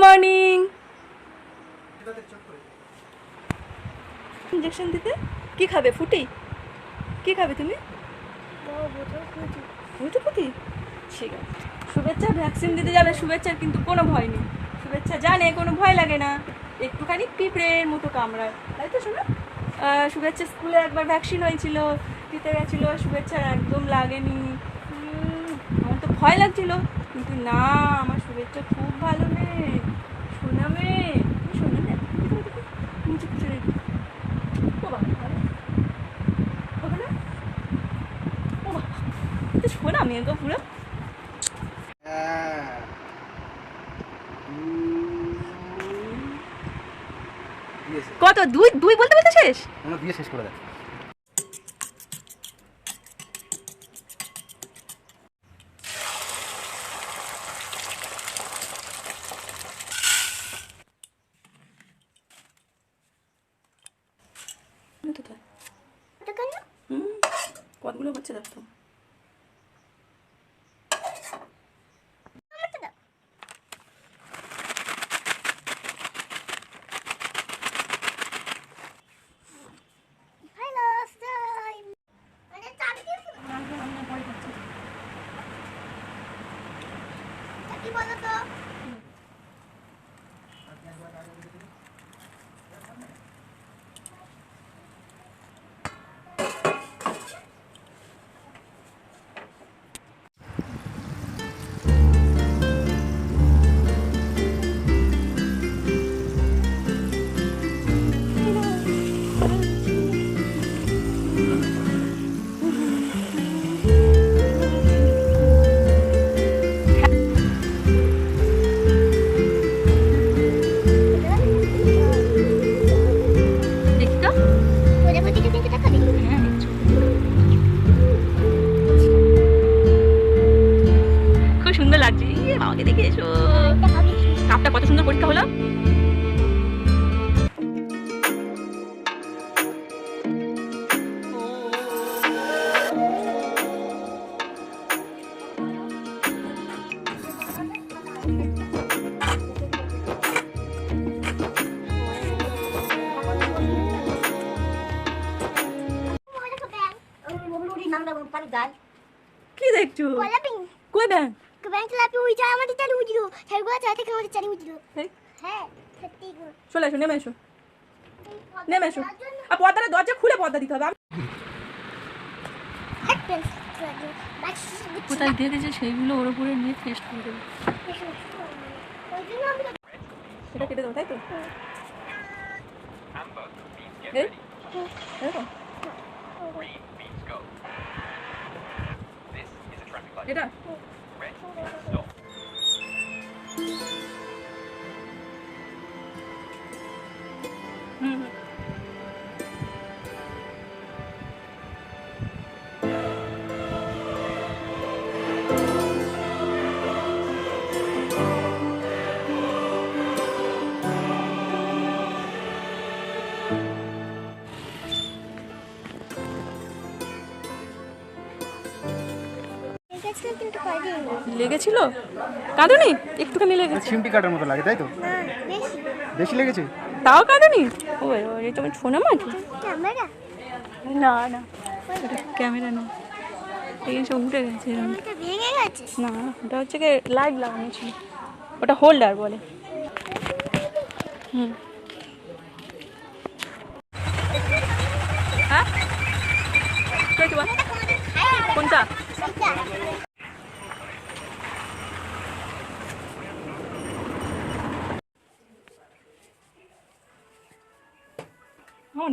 Morning. Injection দিতে কি খাবে? ফুটি কি খাবে তুমি? ফুটি ফুটি ঠিক আছে। শুভেচ্ছা ভ্যাকসিন দিতে যাবে। শুভেচ্ছার কিন্তু কোনো ভয় নেই। শুভেচ্ছা জানে কোনো ভয় লাগে না, একটুখানি পিঁপড়ের মতো কামড়ায়, তাই তো শোনো? শুভেচ্ছা স্কুলে একবার ভ্যাকসিন হয়েছিল, দিতে গেছিল, শুভেচ্ছার একদম লাগেনি। আমার তো ভয় লাগছিল, কিন্তু না, আমার শুভেচ্ছা খুব ভালো মেয়ে, শোনা মেয়ে, শোনা মেয়ে। নিচে খুঁজে রেখে ও বাবা হবে না, ও বাবা তো শোনা মেয়ে গো পুরো। কত দুই দুই বলতে বলতে শেষ? আমরা দিয়ে শেষ করে দেয়। কতগুলো হচ্ছে দেখো। খুব সুন্দর লাগছে, আমাকে দেখে এসো। কাপটা কত সুন্দর পরীক্ষা হলো। কি দেখছো? কই ব্যাং? চলে এসো, নেমে এসো, নেমে এসো। আর পর্দাটা দরজা খুলে পর্দা দিতে হবে। কোথায় দেখেছে সেইগুলো ওর উপরে নিয়ে টেস্ট করে দেবে। সেটা কেটে দেবো, তাই তো? এটা লেগেছিল? কাঁদুনি? একটুখানি লেগেছে। চিমটি কাটার মতো লাগে, তাই তো? বেশি লেগেছে? তাও কাঁদুনি? ও এই তোমার শোনা মা কি? না না, এটা ক্যামেরা না, এই সব উঠে গেছে। না, ওটা হচ্ছে কি লাইট লাগানো ছিল, ওটা হোল্ডার বলে। হ্যাঁ কোনটা?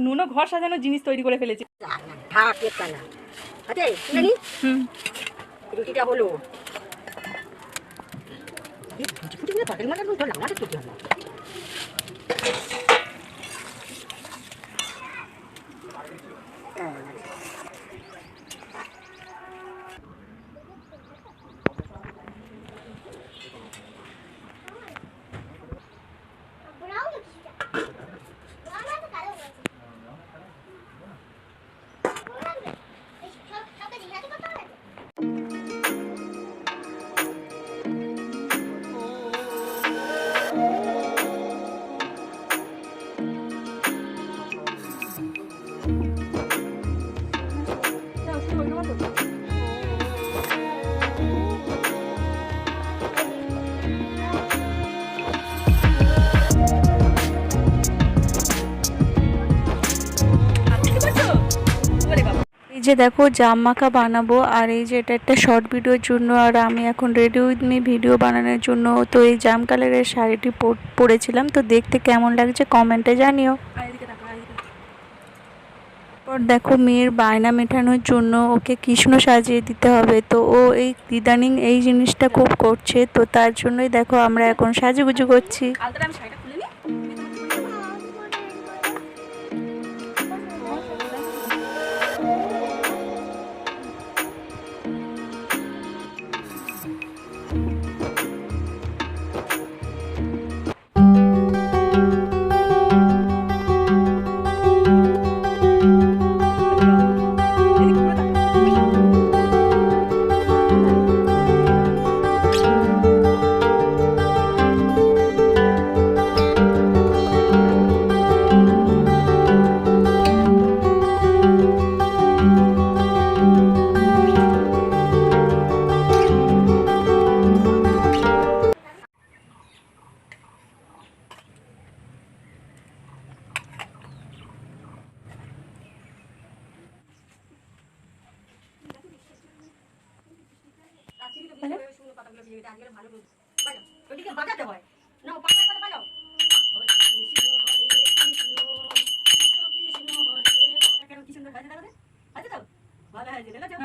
নুনো ঘর সাজানোর জিনিস তৈরি করে ফেলেছে। রুটিটা হলো যে দেখো জাম মাখা বানাবো, আর এই যে এটা একটা শর্ট ভিডিওর জন্য, আর আমি এখন রেডি উইথ মি ভিডিও বানানোর জন্য। তো এই জাম কালারের শাড়িটি পরেছিলাম, তো দেখতে কেমন লাগছে কমেন্টে জানিও। পর দেখো মেয়ের বায়না মেটানোর জন্য ওকে কৃষ্ণ সাজিয়ে দিতে হবে, তো ও এই ইদানিং এই জিনিসটা খুব করছে, তো তার জন্যই দেখো আমরা এখন সাজুগুজু করছি। আলতাটা আমি শাড়িটা খুলে নিই। এদিকে ঘুরে তাকা। ওইদিকে বাজাতে হয় না, পাতা পাতা বাজাও। কি সুন্দর হয়েছে, দেখো। আছে তো? ভালো হয়েছে, দেখেছো?